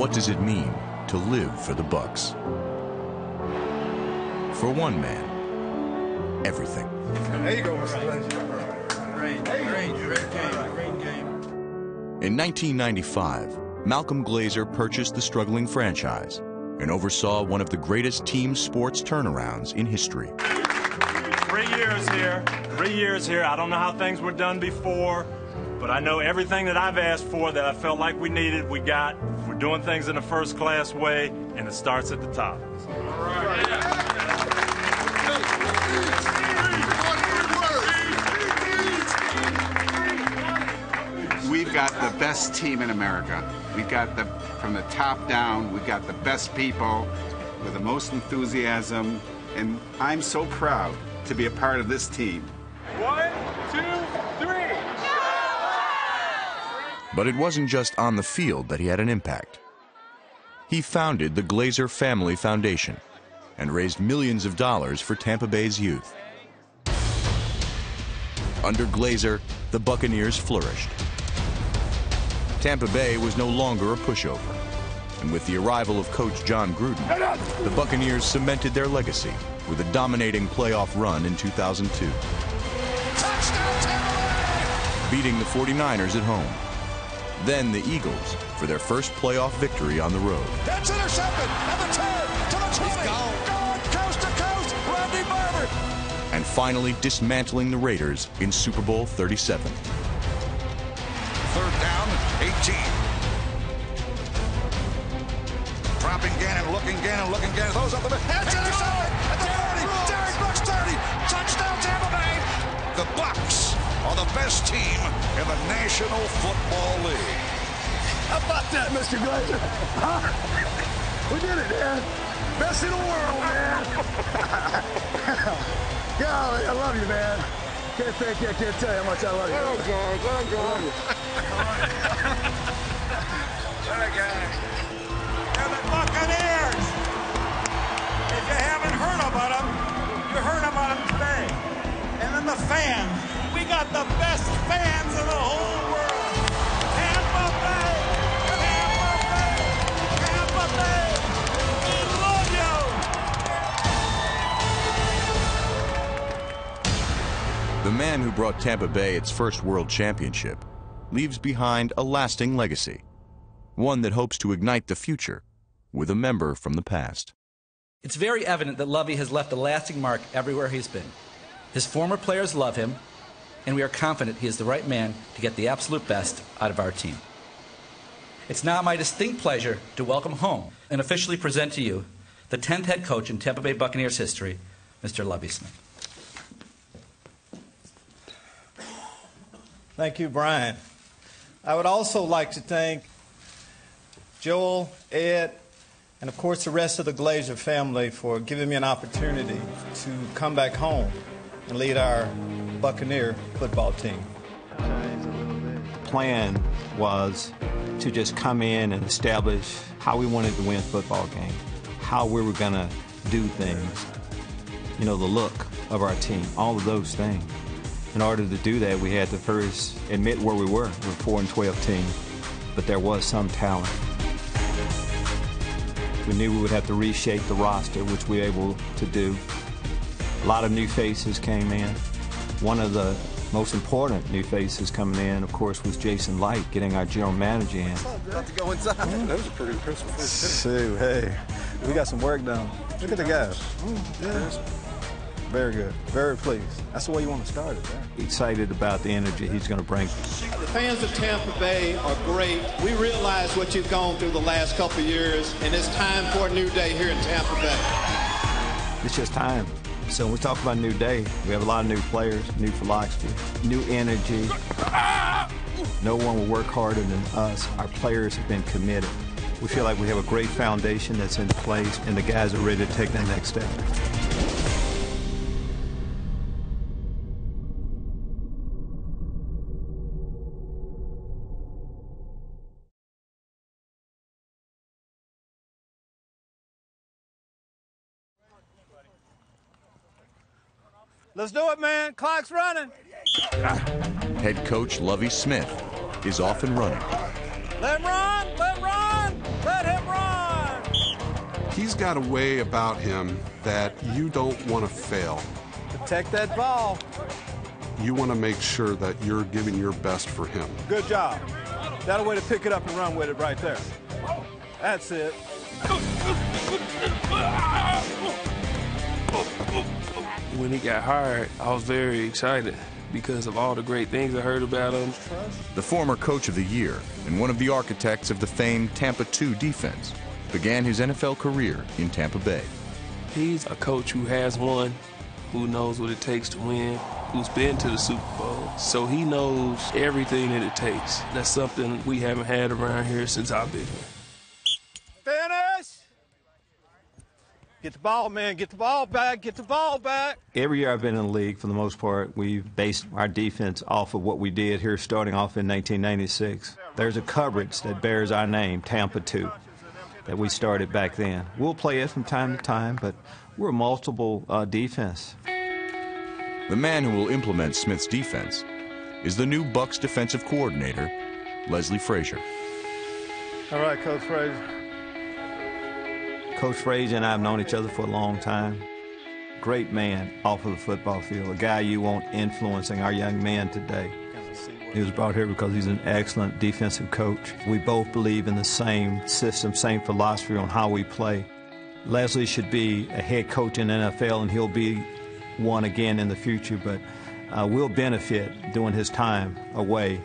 What does it mean to live for the Bucks? For one man, everything. There you go, Mr. Glazer. Great game. In 1995, Malcolm Glazer purchased the struggling franchise and oversaw one of the greatest team sports turnarounds in history. 3 years here, 3 years here. I don't know how things were done before, but I know everything that I've asked for that I felt like we needed, we got. We're doing things in a first-class way, and it starts at the top. All right. We've got the best team in America. We've got from the top down, we've got the best people with the most enthusiasm, and I'm so proud to be a part of this team. 1, 2, 3. But it wasn't just on the field that he had an impact. He founded the Glazer Family Foundation and raised millions of dollars for Tampa Bay's youth. Under Glazer, the Buccaneers flourished. Tampa Bay was no longer a pushover. And with the arrival of coach John Gruden, the Buccaneers cemented their legacy with a dominating playoff run in 2002. Touchdown, Tampa Bay! Beating the 49ers at home. Then the Eagles for their first playoff victory on the road. That's intercepted at the 10 to the 20. Gone coast to coast. Randy Barber. And finally dismantling the Raiders in Super Bowl 37. Third down, 18. Dropping Gannon, looking Gannon, throws up the middle. That's intercepted at the 30. Derek Brooks 30. Touchdown, Tampa Bay. The Bucks are the best team in the National Football League. How about that, Mr. Glazer? Huh? We did it, man. Best in the world, man. Golly, I love you, man. Can't thank you. I can't tell you how much I love you. Oh, God. What a guy. They're the Buccaneers. If you haven't heard about them, you heard about them today. And then the fans. We got the best fans in the whole world. Tampa Bay. Tampa Bay. Tampa Bay. We love you. The man who brought Tampa Bay its first world championship leaves behind a lasting legacy. One that hopes to ignite the future with a member from the past. It's very evident that Lovie has left a lasting mark everywhere he's been. His former players love him, and we are confident he is the right man to get the absolute best out of our team. It's now my distinct pleasure to welcome home and officially present to you the 10th head coach in Tampa Bay Buccaneers history, Mr. Lovie Smith. Thank you, Brian. I would also like to thank Joel, Ed, and of course the rest of the Glazer family for giving me an opportunity to come back home and lead our Buccaneer football team. The plan was to just come in and establish how we wanted to win a football game, how we were going to do things, you know, the look of our team, all of those things. In order to do that, we had to first admit where we were. We're a 4-12 team, but there was some talent. We knew we would have to reshape the roster, which we were able to do. A lot of new faces came in. One of the most important new faces coming in, of course, was Jason Light, getting our general manager in. About to go inside. That was a pretty impressive first. Shoot, hey, we got some work done. Look at the guys. Yeah. Very good. Very pleased. That's the way you want to start it, right? Excited about the energy he's going to bring. The fans of Tampa Bay are great. We realize what you've gone through the last couple of years, and it's time for a new day here in Tampa Bay. It's just time. So when we talk about a new day, we have a lot of new players, new philosophy, new energy. No one will work harder than us. Our players have been committed. We feel like we have a great foundation that's in place, and the guys are ready to take that next step. Let's do it, man. Clock's running. Head coach Lovie Smith is off and running. Let him run. Let him run. Let him He's got a way about him that you don't want to fail. Protect that ball. You want to make sure that you're giving your best for him. Good job. That'll way to pick it up and run with it right there. That's it. When he got hired, I was very excited because of all the great things I heard about him. The former coach of the year and one of the architects of the famed Tampa 2 defense began his NFL career in Tampa Bay. He's a coach who has won, who knows what it takes to win, who's been to the Super Bowl. So he knows everything that it takes. That's something we haven't had around here since I've been here. Finish! Get the ball, man. Get the ball back. Get the ball back. Every year I've been in the league, for the most part, we've based our defense off of what we did here starting off in 1996. There's a coverage that bears our name, Tampa 2, that we started back then. We'll play it from time to time, but we're a multiple defense. The man who will implement Smith's defense is the new Bucs defensive coordinator, Leslie Frazier. All right, Coach Frazier. Coach Frazier and I have known each other for a long time. Great man off of the football field, a guy you want influencing our young men today. He was brought here because he's an excellent defensive coach. We both believe in the same system, same philosophy on how we play. Leslie should be a head coach in the NFL, and he'll be one again in the future, but we'll benefit during his time away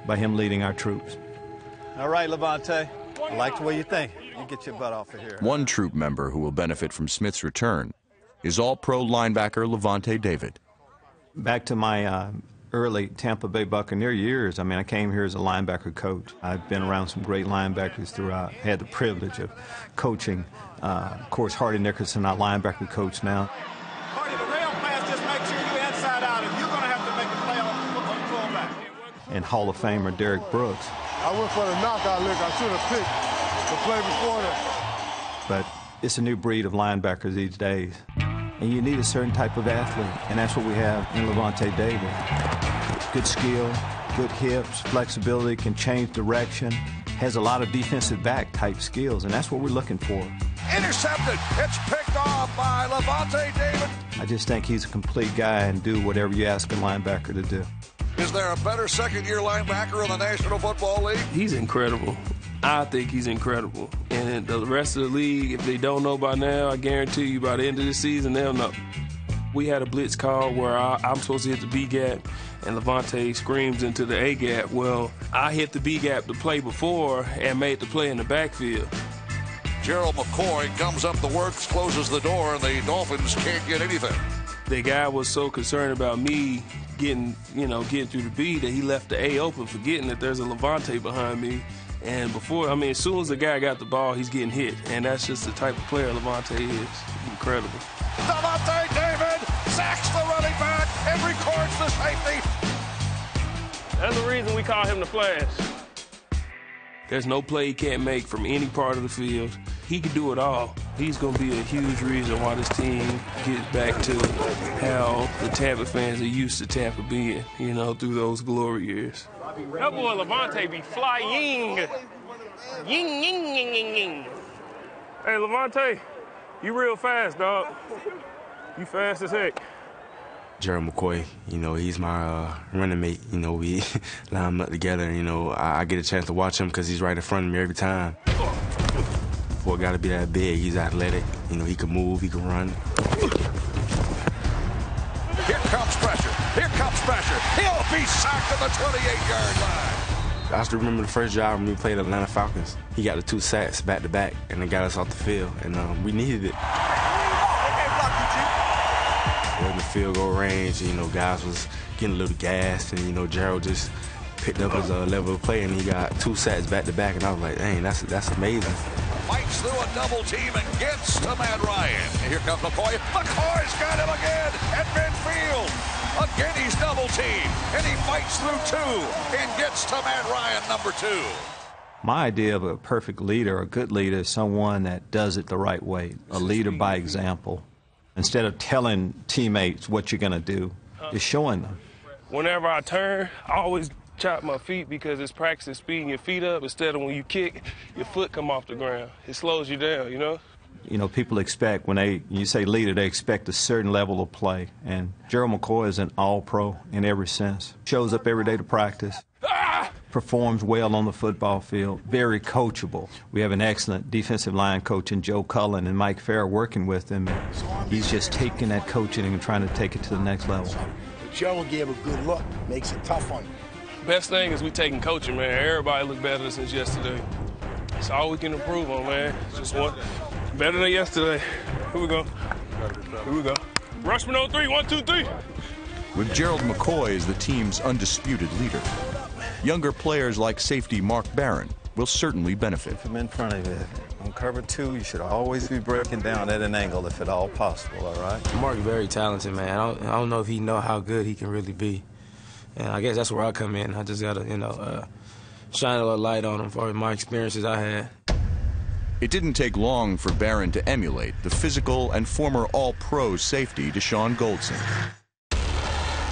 by him leading our troops. All right, Levante. I like the way you think. You get your butt off of here. One troop member who will benefit from Smith's return is all-pro linebacker Levante David. Back to my early Tampa Bay Buccaneer years, I came here as a linebacker coach. I've been around some great linebackers throughout. Had the privilege of coaching, of course, Hardy Nickerson, our linebacker coach now. Hardy, the rail pass just makes sure you're inside out, and you're going to have to make a play on the fullback. And Hall of Famer Derek Brooks. I went for the knockout lick. I should have picked the play before that. But it's a new breed of linebackers these days. And you need a certain type of athlete, and that's what we have in Levante David. Good skill, good hips, flexibility, can change direction, has a lot of defensive back type skills, and that's what we're looking for. Intercepted. It's picked off by Levante David. I just think he's a complete guy and do whatever you ask a linebacker to do. Is there a better second-year linebacker in the National Football League? He's incredible. I think he's incredible. And the rest of the league, if they don't know by now, I guarantee you by the end of the season, they'll know. We had a blitz call where I'm supposed to hit the B gap, and Levante screams into the A gap. Well, I hit the B gap the play before and made the play in the backfield. Gerald McCoy comes up the works, closes the door, and the Dolphins can't get anything. The guy was so concerned about me getting through the B that he left the A open, forgetting that there's a Levante behind me. And as soon as the guy got the ball, he's getting hit. And that's just the type of player Levante is. Incredible. Levante David sacks the running back and records the safety. That's the reason we call him the Flash. There's no play he can't make from any part of the field. He can do it all. He's going to be a huge reason why this team gets back to how the Tampa fans are used to Tampa being, through those glory years. That boy Levante be flying. Ying, ying, ying, ying, ying. Hey, Levante, you real fast, dog. You fast as heck. Gerald McCoy, he's my running mate. We line up together. I get a chance to watch him because he's right in front of me every time. Boy, got to be that big. He's athletic. He can move, he can run. Here comes pressure. Here comes pressure. He'll be sacked at the 28-yard line. I still remember the first job when we played Atlanta Falcons. He got the 2 sacks back-to-back, and it got us off the field, and we needed it. In the field goal range, guys was getting a little gassed, and, Gerald just picked up his level of play, and he got 2 sacks back-to-back, and I was like, dang, that's amazing. Fights through a double team and gets to Matt Ryan. Here comes McCoy. McCoy's got him again at midfield. Again, he's double teamed, and he fights through 2 and gets to Matt Ryan, number 2. My idea of a perfect leader, a good leader, is someone that does it the right way, a leader by example. Instead of telling teammates what you're going to do, is showing them. Whenever I turn, I always chop my feet because it's practicing speeding your feet up instead of when you kick, your foot come off the ground. It slows you down, You know, people expect when you say leader, they expect a certain level of play. And Gerald McCoy is an all-pro in every sense. Shows up every day to practice. Performs well on the football field, very coachable. We have an excellent defensive line coach in Joe Cullen and Mike Farrell working with him. He's just taking that coaching and trying to take it to the next level. Joe gave a good look, makes it tough on you. Best thing is we taking coaching, man. Everybody look better since yesterday. It's all we can improve on, man. Just one better than yesterday. Here we go. Here we go. Rushman on 3, 1, 2, 3. With Gerald McCoy as the team's undisputed leader, younger players like safety Mark Barron will certainly benefit. From in front of you. On cover 2, you should always be breaking down at an angle if at all possible, all right? Mark's very talented, man. I don't know if he know how good he can really be. And I guess that's where I come in. I just got to, shine a little light on him for my experiences I had. It didn't take long for Barron to emulate the physical and former All-Pro safety Deshaun Goldson.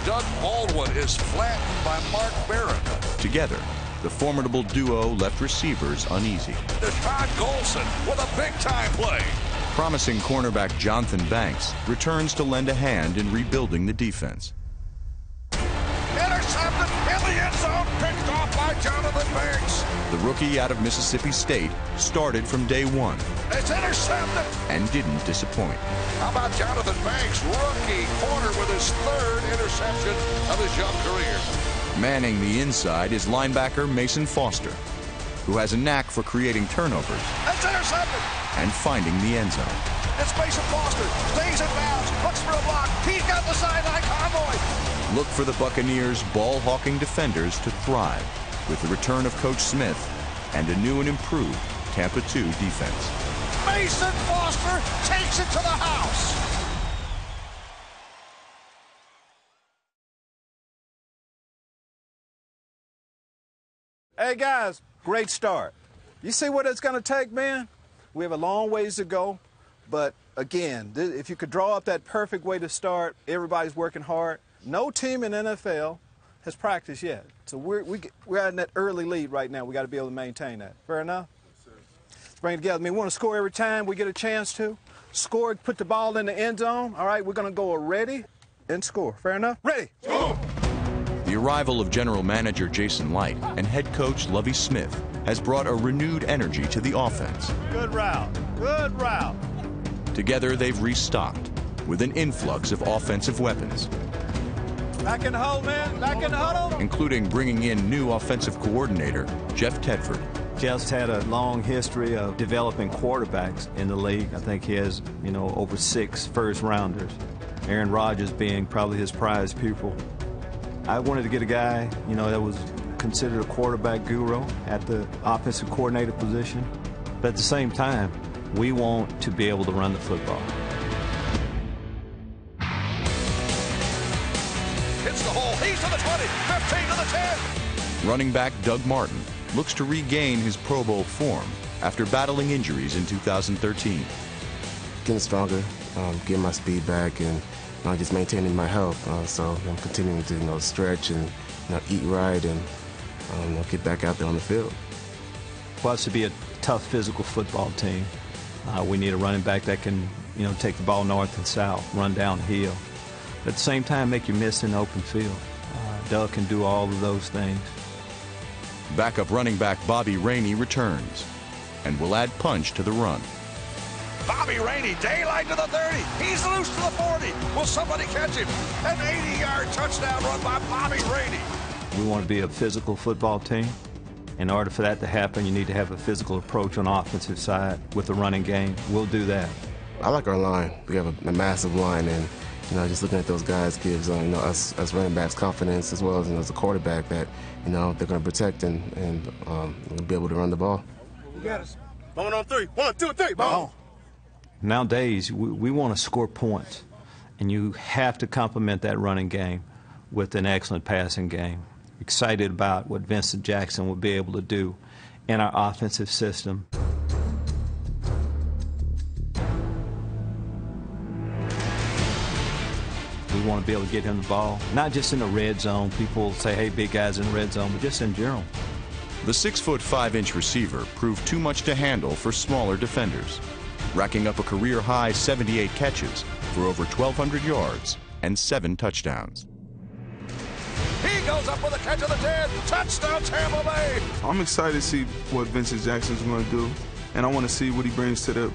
Doug Baldwin is flattened by Mark Barron. Together, the formidable duo left receivers uneasy. Deshaun Goldson with a big-time play. Promising cornerback Jonathan Banks returns to lend a hand in rebuilding the defense. Intercepted in the end zone, picked off by Jonathan Banks. The rookie out of Mississippi State started from day one. It's intercepted. And didn't disappoint. How about Jonathan Banks, rookie corner with his 3rd interception of his young career. Manning the inside is linebacker Mason Foster, who has a knack for creating turnovers. It's intercepted. And finding the end zone. It's Mason Foster, stays in bounds, looks for a block. He's got the sideline convoy. Look for the Buccaneers' ball-hawking defenders to thrive with the return of Coach Smith and a new and improved Tampa 2 defense. Mason Foster takes it to the house. Hey, guys, great start. You see what it's going to take, man? We have a long ways to go, but again, if you could draw up that perfect way to start, everybody's working hard. No team in NFL has practiced yet, so we're in that early lead right now. We got to be able to maintain that. Fair enough? Yes, sir. Let's bring it together. I mean, we want to score every time we get a chance to. Score, put the ball in the end zone. All right, we're going to go ready and score. Fair enough? Ready. Go. The arrival of general manager Jason Light and head coach Lovie Smith has brought a renewed energy to the offense. Good route. Good route. Together, they've restocked with an influx of offensive weapons. Back in the hole, man. Back in the huddle. Including bringing in new offensive coordinator Jeff Tedford. Jeff's had a long history of developing quarterbacks in the league. I think he has, over 6 first-rounders. Aaron Rodgers being probably his prized pupil. I wanted to get a guy, that was considered a quarterback guru at the offensive coordinator position. But at the same time, we want to be able to run the football. Hits the hole. He's to the 20, 15 to the 10. Running back Doug Martin looks to regain his Pro Bowl form after battling injuries in 2013. Getting stronger, getting my speed back, and just maintaining my health. So I'm continuing to stretch and eat right and get back out there on the field. For us to be a tough physical football team, we need a running back that can take the ball north and south, run downhill. But at the same time, make you miss in the open field. Doug can do all of those things. Backup running back Bobby Rainey returns and will add punch to the run. Bobby Rainey, daylight to the 30. He's loose to the 40. Will somebody catch him? An 80-yard touchdown run by Bobby Rainey. We want to be a physical football team. In order for that to happen, you need to have a physical approach on the offensive side with the running game. We'll do that. I like our line. We have a massive line, and just looking at those guys gives us running backs confidence, as well as a quarterback that they're going to protect and be able to run the ball. You got us. Bone on 3. 1, 2, 3. Bone. Nowadays, we want to score points, and you have to complement that running game with an excellent passing game. Excited about what Vincent Jackson will be able to do in our offensive system. We want to be able to get him the ball, not just in the red zone. People say, hey, big guys in the red zone, but just in general. The 6'5" receiver proved too much to handle for smaller defenders. racking up a career-high 78 catches for over 1,200 yards and 7 touchdowns. He goes up with a catch of the 10. Touchdown, Tampa Bay. I'm excited to see what Vincent Jackson's going to do, and I want to see what he brings to the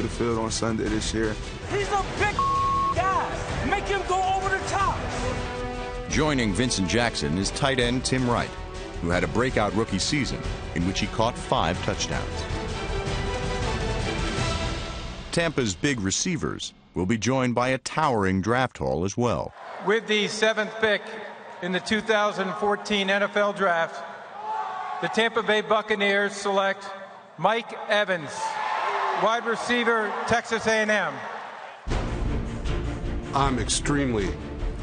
field on Sunday this year. He's a big guy. Make him go over the top. Joining Vincent Jackson is tight end Tim Wright, who had a breakout rookie season in which he caught 5 touchdowns. Tampa's big receivers will be joined by a towering draft haul as well. With the 7th pick in the 2014 NFL Draft, the Tampa Bay Buccaneers select Mike Evans, wide receiver, Texas A&M. I'm extremely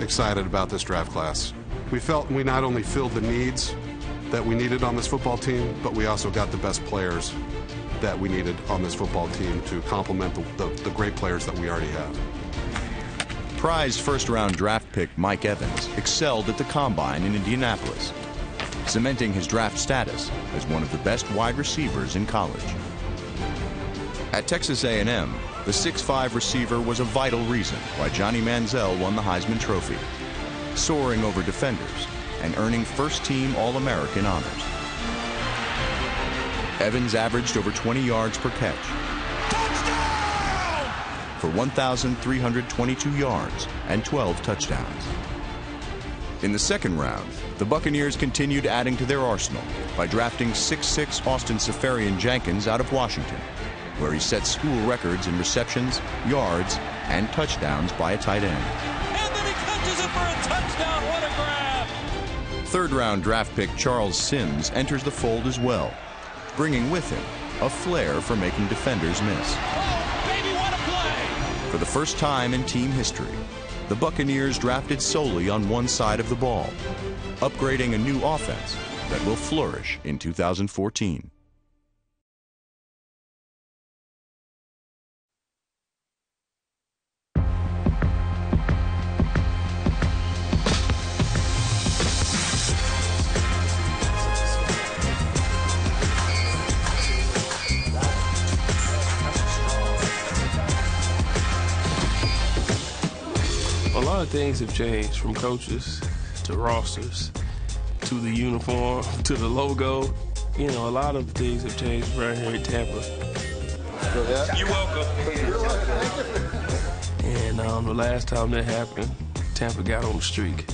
excited about this draft class. We felt we not only filled the needs that we needed on this football team, but we also got the best players that we needed on this football team to complement the great players that we already have. Prize first-round draft pick Mike Evans excelled at the Combine in Indianapolis, cementing his draft status as one of the best wide receivers in college. At Texas A&M, the 6'5" receiver was a vital reason why Johnny Manziel won the Heisman Trophy, soaring over defenders and earning first-team All-American honors. Evans averaged over 20 yards per catch for 1,322 yards and 12 touchdowns. In the second round, the Buccaneers continued adding to their arsenal by drafting 6'6" Austin Seferian-Jenkins out of Washington, where he set school records in receptions, yards, and touchdowns by a tight end. And then he catches it for a touchdown. What a grab! Third-round draft pick Charles Sims enters the fold as well, bringing with him a flair for making defenders miss. Oh, baby, what a play! For the first time in team history, the Buccaneers drafted solely on one side of the ball, upgrading a new offense that will flourish in 2014. A lot of things have changed, from coaches to rosters to the uniform to the logo. You know, a lot of things have changed right here in Tampa. You're welcome. And the last time that happened, Tampa got on the streak.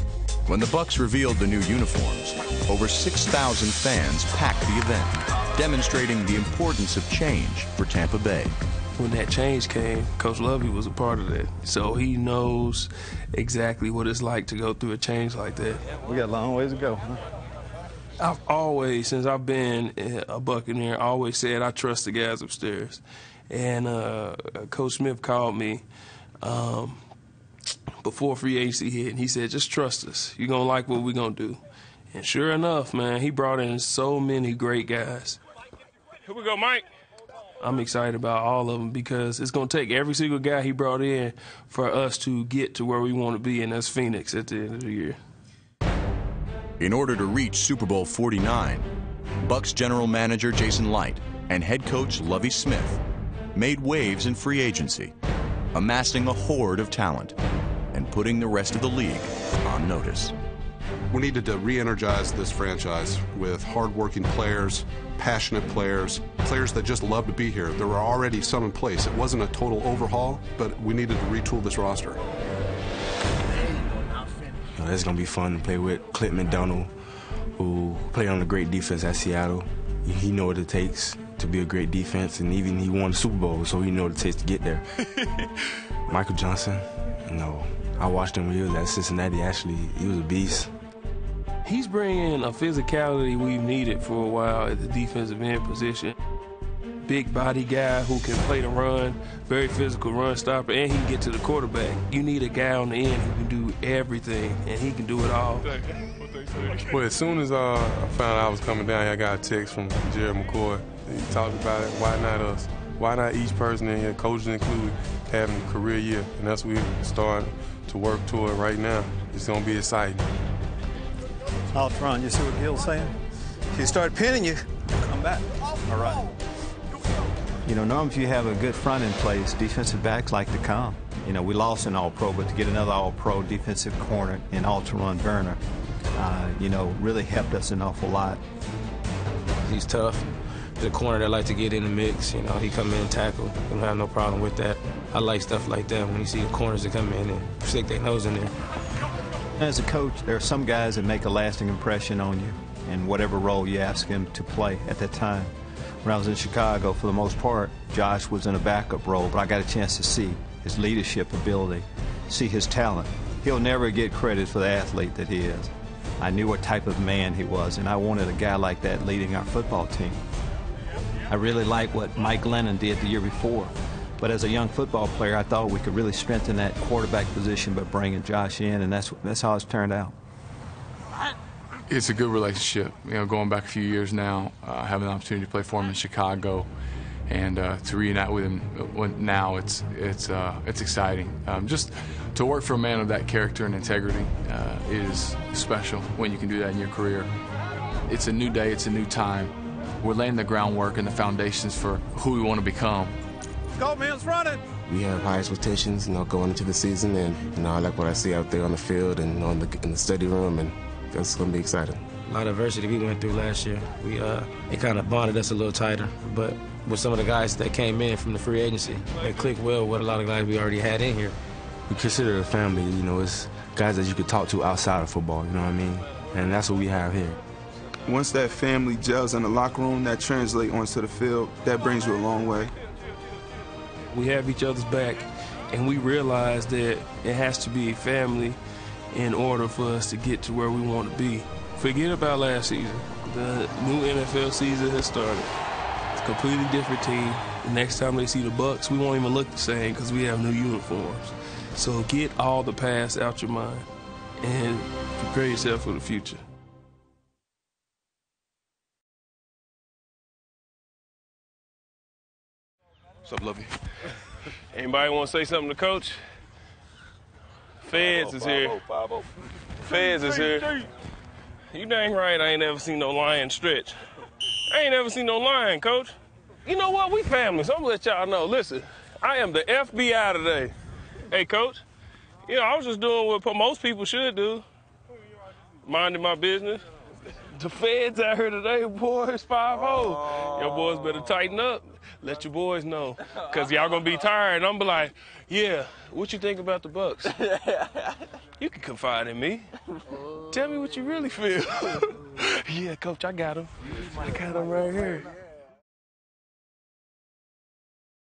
When the Bucs revealed the new uniforms, over 6,000 fans packed the event, demonstrating the importance of change for Tampa Bay. When that change came, Coach Lovie was a part of that. So he knows exactly what it's like to go through a change like that. We got a long ways to go, huh? I've always, since I've been a Buccaneer, always said I trust the guys upstairs. And Coach Smith called me before free agency hit, and he said, just trust us. You're going to like what we're going to do. And sure enough, man, he brought in so many great guys. Here we go, Mike. I'm excited about all of them because it's going to take every single guy he brought in for us to get to where we want to be, and that's Phoenix at the end of the year. In order to reach Super Bowl 49, Bucs general manager Jason Light and head coach Lovie Smith made waves in free agency, amassing a horde of talent and putting the rest of the league on notice. We needed to re-energize this franchise with hard-working players, passionate players, players that just love to be here. There were already some in place. It wasn't a total overhaul, but we needed to retool this roster. It's going to be fun to play with Clint McDonald, who played on a great defense at Seattle. He knows what it takes to be a great defense, and even he won the Super Bowl, so he knows what it takes to get there. Michael Johnson, I watched him when he was at Cincinnati. Actually, he was a beast. He's bringing a physicality we've needed for a while at the defensive end position. Big body guy who can play the run, very physical run stopper, and he can get to the quarterback. You need a guy on the end who can do everything, and he can do it all. Well, as soon as I found out I was coming down here, I got a text from Jerry McCoy. He talked about it. Why not us? Why not each person in here, coaches included, having a career year? And that's what we're starting to work toward right now. It's going to be exciting. Out front, you see what Gil's saying? If you start pinning you, come back. All right. You know, normally if you have a good front in place, defensive backs like to come. You know, we lost an All-Pro, but to get another All-Pro defensive corner in Alteron Burner, you know, really helped us an awful lot. He's tough. He's a corner that likes to get in the mix. You know, he come in and tackle. We don't have no problem with that. I like stuff like that when you see the corners that come in and stick their nose in there. As a coach, there are some guys that make a lasting impression on you in whatever role you ask him to play at that time. When I was in Chicago, for the most part, Josh was in a backup role, but I got a chance to see his leadership ability, see his talent. He'll never get credit for the athlete that he is. I knew what type of man he was, and I wanted a guy like that leading our football team. I really liked what Mike Lennon did the year before, but as a young football player, I thought we could really strengthen that quarterback position by bringing Josh in, and that's how it's turned out. It's a good relationship. You know, going back a few years now, having the opportunity to play for him in Chicago, and to reunite with him now, it's exciting. Just to work for a man of that character and integrity is special when you can do that in your career. It's a new day. It's a new time. We're laying the groundwork and the foundations for who we want to become. Go, man's running. We have high expectations, you know, going into the season, and you know, I like what I see out there on the field and in the study room, and it's going to be exciting. A lot of adversity we went through last year. It kind of bonded us a little tighter, but with some of the guys that came in from the free agency, it clicked well with a lot of guys we already had in here. We consider it a family. You know, it's guys that you could talk to outside of football. You know what I mean? And that's what we have here. Once that family gels in the locker room, that translates onto the field. That brings you a long way. We have each other's back, and we realize that it has to be a family in order for us to get to where we want to be. Forget about last season. The new NFL season has started. It's a completely different team. The next time they see the Bucs, we won't even look the same because we have new uniforms. So get all the past out your mind and prepare yourself for the future. What's up, Lovey? Anybody want to say something to Coach? Feds is here. Feds is here. You dang right I ain't never seen no lion stretch. I ain't never seen no lion, Coach. You know what? We family, so I'm going to let y'all know. Listen, I am the FBI today. Hey, Coach, you know, I was just doing what most people should do. Minding my business. The feds out here today, boys, 5-0. Your boys better tighten up. Let your boys know, because y'all going to be tired. And I'm be like, yeah, what you think about the Bucs? You can confide in me. Tell me what you really feel. Yeah, Coach, I got him. I got him right here.